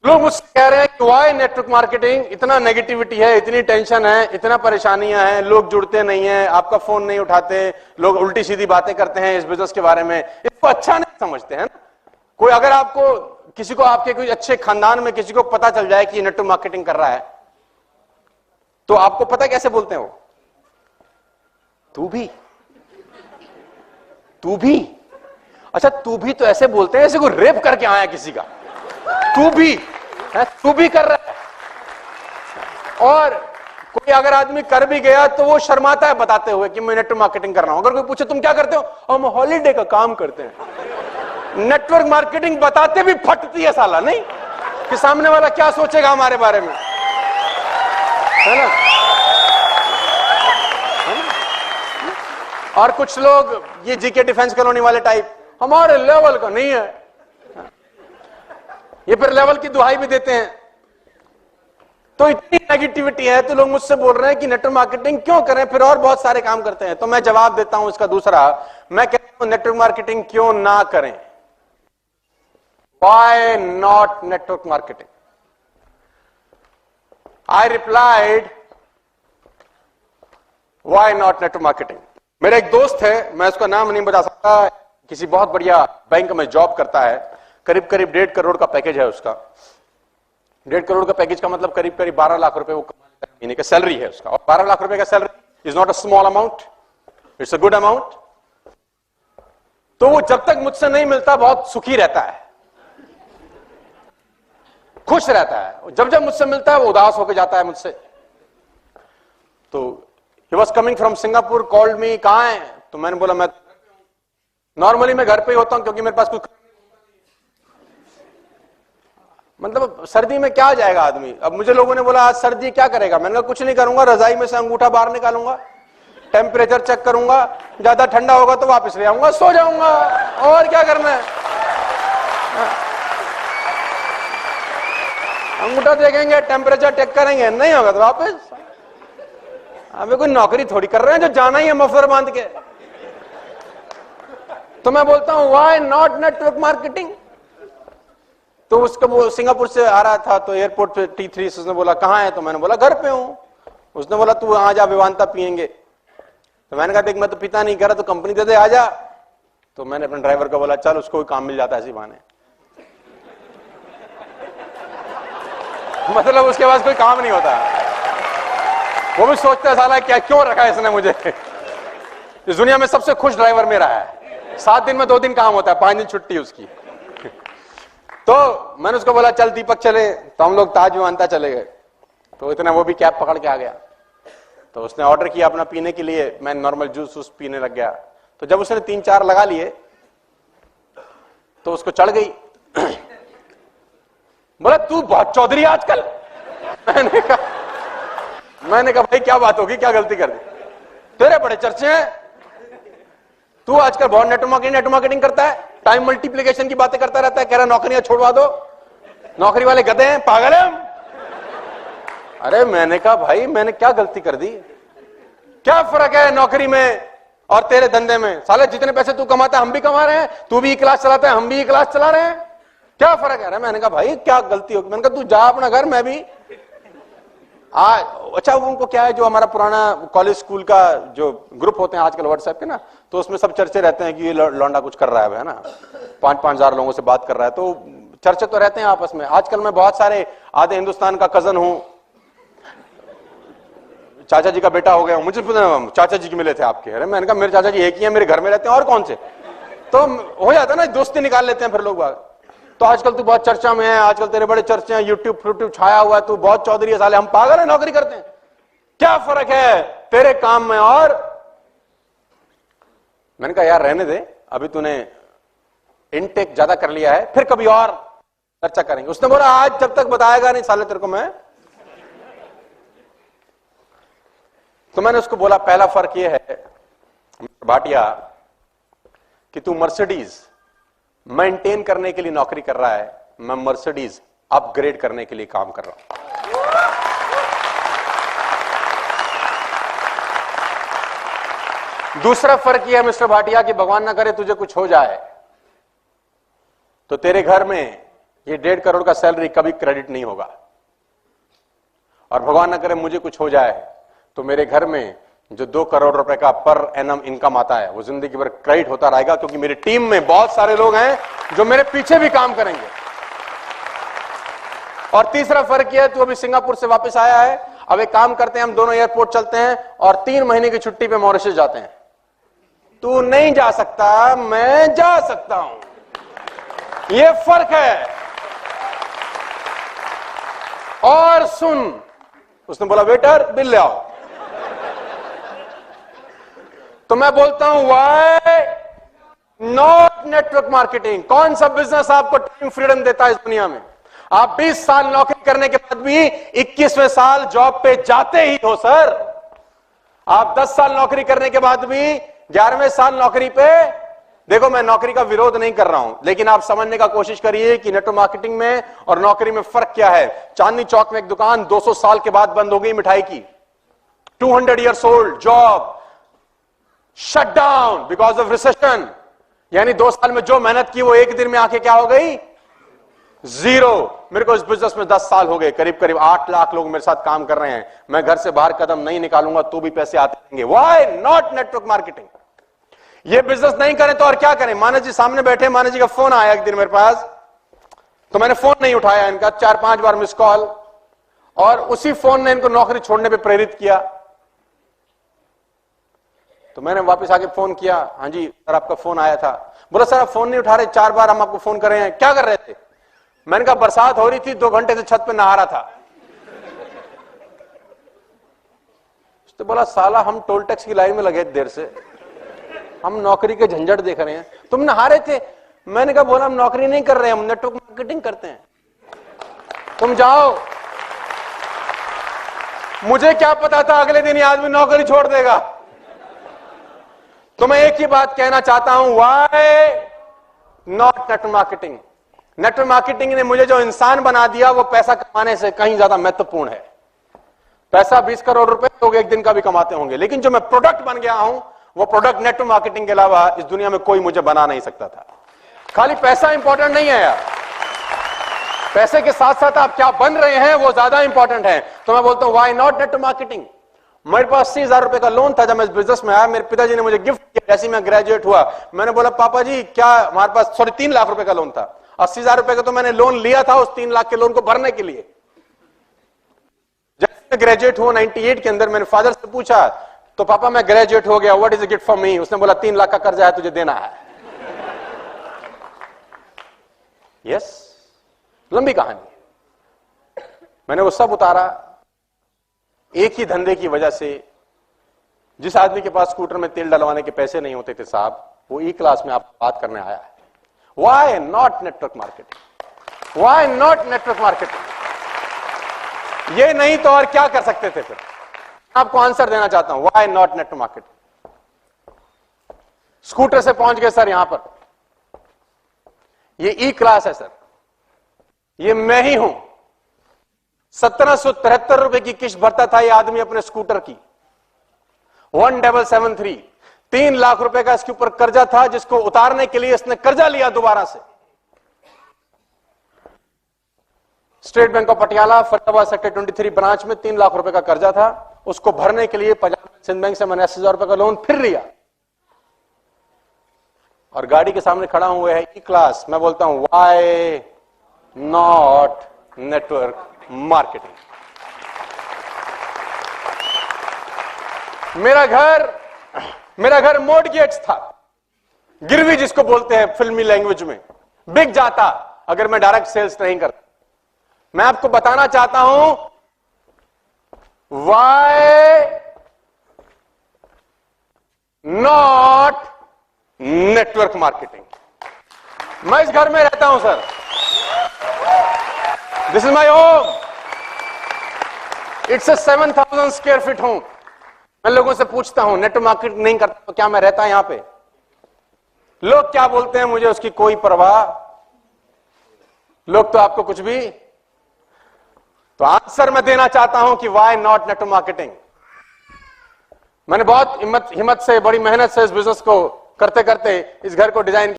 लोग मुझसे कह रहे हैं कि वाई नेटवर्क मार्केटिंग, इतना नेगेटिविटी है, इतनी टेंशन है, इतना परेशानियां हैं, लोग जुड़ते नहीं हैं, आपका फोन नहीं उठाते, लोग उल्टी सीधी बातें करते हैं इस बिजनेस के बारे में, इसको अच्छा नहीं समझते हैं ना। कोई अगर आपको किसी को, आपके कोई अच्छे खानदान में किसी को पता चल जाए कि ये नेटवर्क मार्केटिंग कर रहा है, तो आपको पता कैसे बोलते हैं वो? तू भी अच्छा, तू भी तो ऐसे बोलते हैं जैसे कोई रेप करके आया किसी का। तू भी कर रहा है। और कोई अगर आदमी कर भी गया तो वो शर्माता है बताते हुए कि मैं नेटवर्क मार्केटिंग कर रहा हूं। अगर कोई पूछे तुम क्या करते हो, हम हॉलीडे का काम करते हैं। नेटवर्क मार्केटिंग बताते भी फटती है साला, नहीं कि सामने वाला क्या सोचेगा हमारे बारे में, है ना? और कुछ लोग ये जीके डिफेंस कॉलोनी वाले टाइप, हमारे लेवल का नहीं है, ये फिर लेवल की दुहाई भी देते हैं। तो इतनी नेगेटिविटी है तो लोग मुझसे बोल रहे हैं कि नेटवर्क मार्केटिंग क्यों करें, फिर और बहुत सारे काम करते हैं। तो मैं जवाब देता हूं इसका दूसरा, मैं कहता हूं नेटवर्क मार्केटिंग क्यों ना करें। Why not network marketing? I replied, why not network marketing? मेरा एक दोस्त है, मैं उसका नाम नहीं बता सकता, किसी बहुत बढ़िया बैंक में जॉब करता है, करीब करीब 1.5 करोड़ का पैकेज है उसका। 1.5 करोड़ का पैकेज का मतलब करीब करीब 12 लाख रुपए वो महीने का सैलरी है उसका। और 12 लाख रुपए का salary is not a small amount, it's a good amount. तो वो जब तक मुझसे नहीं मिलता बहुत सुखी रहता है, खुश रहता है। जब जब मुझसे मिलता है वो उदास होकर जाता है मुझसे। तो he was coming from Singapore, called me, कहां है? तो मैंने बोला मैं नॉर्मली मैं घर पे ही होता हूं क्योंकि मेरे पास कुछ, मतलब सर्दी में क्या जाएगा आदमी। अब मुझे लोगों ने बोला आज सर्दी क्या करेगा, मैंने कहा कुछ नहीं करूंगा, रजाई में से अंगूठा बाहर निकालूंगा, टेम्परेचर चेक करूंगा, ज्यादा ठंडा होगा तो वापस ले आऊंगा, सो जाऊंगा, और क्या करना है। अंगूठा देखेंगे, टेम्परेचर चेक करेंगे, नहीं होगा तो वापस। अबे कोई नौकरी थोड़ी कर रहे हैं जो जाना ही है मफलर बांध के। तो मैं बोलता हूं व्हाई नॉट नेटवर्क मार्केटिंग। तो उसका वो सिंगापुर से आ रहा था तो एयरपोर्ट पे T3 उसने बोला कहां है, तो मैंने बोला घर पे हूं। उसने बोला तू आ जा, विवांता पियेंगे। तो मैंने कहा देख मैं तो पिता नहीं कर रहा, तो कंपनी दे दे, आ जा। तो मैंने अपने ड्राइवर को बोला चल उसको काम मिल जाता है इसी बहाने। मतलब उसके पास कोई काम नहीं होता, वो भी सोचता है साला क्या क्यों रखा है इसने मुझे। इस दुनिया में सबसे खुश ड्राइवर मेरा है, 7 दिन में 2 दिन काम होता है, 5 दिन छुट्टी उसकी। तो मैंने उसको बोला चल दीपक चले, तो हम लोग ताज विमानता चले गए। तो इतना वो भी कैब पकड़ के आ गया। तो उसने ऑर्डर किया अपना पीने के लिए, मैं नॉर्मल जूस पीने लग गया। तो जब उसने 3-4 लगा लिए तो उसको चढ़ गई। बोला तू बहुत चौधरी आजकल। मैंने कहा भाई क्या बात होगी, क्या गलती कर दी, तेरे बड़े चर्चे हैं, तू आजकल बहुत नेटवर्क मार्केटिंग करता है, टाइम मल्टीप्लिकेशन की बातें करता रहता है, कह रहा नौकरियां छोड़वा दो, नौकरी वाले गधे हैं, पागल है हम। अरे मैंने कहा भाई मैंने क्या गलती कर दी, क्या फर्क है नौकरी में और तेरे धंधे में, साले जितने पैसे तू कमाता है हम भी कमा रहे हैं, तू भी क्लास चलाता है हम भी क्लास चला रहे हैं, क्या फर्क है। मैंने कहा भाई क्या गलती होगी, मैंने कहा तू जा अपना घर, मैं भी अच्छा उनको क्या है, जो हमारा पुराना कॉलेज स्कूल का जो ग्रुप होते हैं आजकल व्हाट्सएप के ना, तो उसमें सब चर्चे रहते हैं कि ये लौंडा कुछ कर रहा है ना, 5-5 हजार लोगों से बात कर रहा है, तो चर्चे तो रहते हैं आपस में। आजकल मैं बहुत सारे आधे हिंदुस्तान का कजन हूं, चाचा जी का बेटा हो गया, मुझे चाचा जी के मिले थे आपके। अरे मैंने कहा मेरे चाचा जी एक ही है, मेरे घर में रहते हैं और कौन से, तो हो जाता है ना, दोस्ती निकाल लेते हैं फिर लोग बाग। तो आजकल तू बहुत चर्चा में है, आजकल तेरे बड़े चर्चे हैं, यूट्यूब छाया हुआ है, तू बहुत चौधरी है, साले हम पागल है नौकरी करते हैं, क्या फर्क है तेरे काम में। और मैंने कहा यार रहने दे, अभी तूने इनटेक ज्यादा कर लिया है, फिर कभी और चर्चा करेंगे। उसने बोला आज जब तक बताएगा नहीं साले तेरे को मैं। तो मैंने उसको बोला पहला फर्क यह है भाटिया कि तू मर्सिडीज मेंटेन करने के लिए नौकरी कर रहा है, मैं मर्सिडीज अपग्रेड करने के लिए काम कर रहा हूं। दूसरा फर्क यह है मिस्टर भाटिया कि भगवान ना करे तुझे कुछ हो जाए तो तेरे घर में ये 1.5 करोड़ का सैलरी कभी क्रेडिट नहीं होगा। और भगवान न करे मुझे कुछ हो जाए तो मेरे घर में जो 2 करोड़ रुपए का पर एनम इनकम आता है वो जिंदगी भर क्रेडिट होता रहेगा, क्योंकि मेरी टीम में बहुत सारे लोग हैं जो मेरे पीछे भी काम करेंगे। और तीसरा फर्क यह है, तू अभी सिंगापुर से वापस आया है, अब एक काम करते हैं, हम दोनों एयरपोर्ट चलते हैं और 3 महीने की छुट्टी पे मॉरिशस जाते हैं। तू नहीं जा सकता, मैं जा सकता हूं, यह फर्क है। और सुन, उसने बोला वेटर बिल ले आओ, तो मैं बोलता हूं व्हाई नॉट नेटवर्क मार्केटिंग। कौन सा बिजनेस आपको टाइम फ्रीडम देता है इस दुनिया में? आप 20 साल नौकरी करने के बाद भी 21वें साल जॉब पे जाते ही हो सर। आप 10 साल नौकरी करने के बाद भी 11वें साल नौकरी पे, देखो मैं नौकरी का विरोध नहीं कर रहा हूं, लेकिन आप समझने का कोशिश करिए कि नेटवर्क मार्केटिंग में और नौकरी में फर्क क्या है। चांदनी चौक में एक दुकान 200 साल के बाद बंद हो गई मिठाई की, 200 years old job shut down because of recession. यानी 2 साल में जो मेहनत की वो एक दिन में आके क्या हो गई? जीरो। मेरे को इस बिजनेस में 10 साल हो गए, करीब करीब 8 लाख लोग मेरे साथ काम कर रहे हैं। मैं घर से बाहर कदम नहीं निकालूंगा तो भी पैसे आते रहेंगे। Why not network marketing? ये बिजनेस नहीं करें तो और क्या करें? मानस जी सामने बैठे, मानस जी का फोन आया एक दिन मेरे पास, तो मैंने फोन नहीं उठाया इनका, 4-5 बार मिस कॉल, और उसी फोन ने इनको नौकरी छोड़ने पे प्रेरित किया। तो मैंने वापस आके फोन किया, हाँ जी सर आपका फोन आया था। बोला सर आप फोन नहीं उठा रहे, 4 बार हम आपको फोन कर रहे हैं, क्या कर रहे थे? मैंने कहा बरसात हो रही थी, 2 घंटे से छत पे नहा रहा था। तो बोला साला हम टोल टैक्स की लाइन में लगे देर से, हम नौकरी के झंझट देख रहे हैं, तुम नहा रहे थे? मैंने कहा बोला हम नौकरी नहीं कर रहे हैं, हम नेटवर्क मार्केटिंग करते हैं, तुम जाओ। मुझे क्या पता था अगले दिन ये आदमी नौकरी छोड़ देगा। तो मैं एक ही बात कहना चाहता हूं, why not network marketing? Network marketing ने मुझे जो इंसान बना दिया वो पैसा कमाने से कहीं ज्यादा महत्वपूर्ण है। पैसा 20 करोड़ रुपए लोग एक दिन का भी कमाते होंगे, लेकिन जो मैं प्रोडक्ट बन गया हूं वो प्रोडक्ट नेटवर्क मार्केटिंग के अलावा इस दुनिया में कोई मुझे बना नहीं सकता था। खाली पैसा इंपॉर्टेंट नहीं है यार, पैसे के साथ साथ आप क्या बन रहे हैं वो ज्यादा इंपॉर्टेंट है। तो मैं बोलता हूं व्हाई नॉट नेटवर्क मार्केटिंग? मेरे पास 80,000 रुपए का लोन था जब मैं इस बिजनेस में आया, मेरे पिताजी ने मुझे गिफ्ट किया जैसे मैं ग्रेजुएट हुआ। मैंने बोला पापा जी क्या, हमारे पास 3 लाख रुपए का लोन था, 80,000 रुपए का तो मैंने लोन लिया था उस 3 लाख के लोन को भरने के लिए। जब मैं ग्रेजुएट हुआ 98 के अंदर, मैंने फादर से पूछा तो पापा मैं ग्रेजुएट हो गया, what is a gift for me? उसने बोला 3 लाख का कर्जा है तुझे देना है। यस, लंबी कहानी। मैंने वो सब उतारा एक ही धंधे की वजह से। जिस आदमी के पास स्कूटर में तेल डलवाने के पैसे नहीं होते थे साहब, वो ई क्लास में आपको बात करने आया है। Why not network marketing? Why not network marketing? ये नहीं तो और क्या कर सकते थे फिर? आपको आंसर देना चाहता हूं, why not network marketing? Scooter से पहुंच गए सर यहां पर, ये ई क्लास है सर, ये मैं ही हूं। 1773 रुपए की किस्त भरता था ये आदमी अपने स्कूटर की, 1773। 3 लाख रुपए का इसके ऊपर कर्जा था जिसको उतारने के लिए इसने कर्जा लिया दोबारा से। State bank of Patiala Faridabad sector 23 branch में 3 लाख रुपए का कर्जा था, उसको भरने के लिए पंजाब सिंध बैंक से मैंने 80,000 रुपए का लोन फिर लिया। और गाड़ी के सामने खड़ा हुआ है ई क्लास। मैं बोलता हूं व्हाई नॉट नेटवर्क मार्केटिंग? मेरा घर मॉर्टगेज था, गिरवी जिसको बोलते हैं फिल्मी लैंग्वेज में, बिक जाता अगर मैं डायरेक्ट सेल्स नहीं करता। मैं आपको बताना चाहता हूं व्हाई नॉट नेटवर्क मार्केटिंग? मैं इस घर में रहता हूं sir, this is my home, it's a 7,000 square feet home. मैं लोगों से पूछता हूं नेटवर्क मार्केटिंग नहीं करता तो क्या मैं रहता यहां पे? लोग क्या बोलते हैं मुझे उसकी कोई परवाह, लोग तो आपको कुछ भी। तो आंसर मैं देना चाहता हूं कि व्हाई नॉट नेटवर्क मार्केटिंग? मैंने बहुत हिम्मत से, बड़ी मेहनत से इस बिजनेस को करते करते इस घर को डिजाइन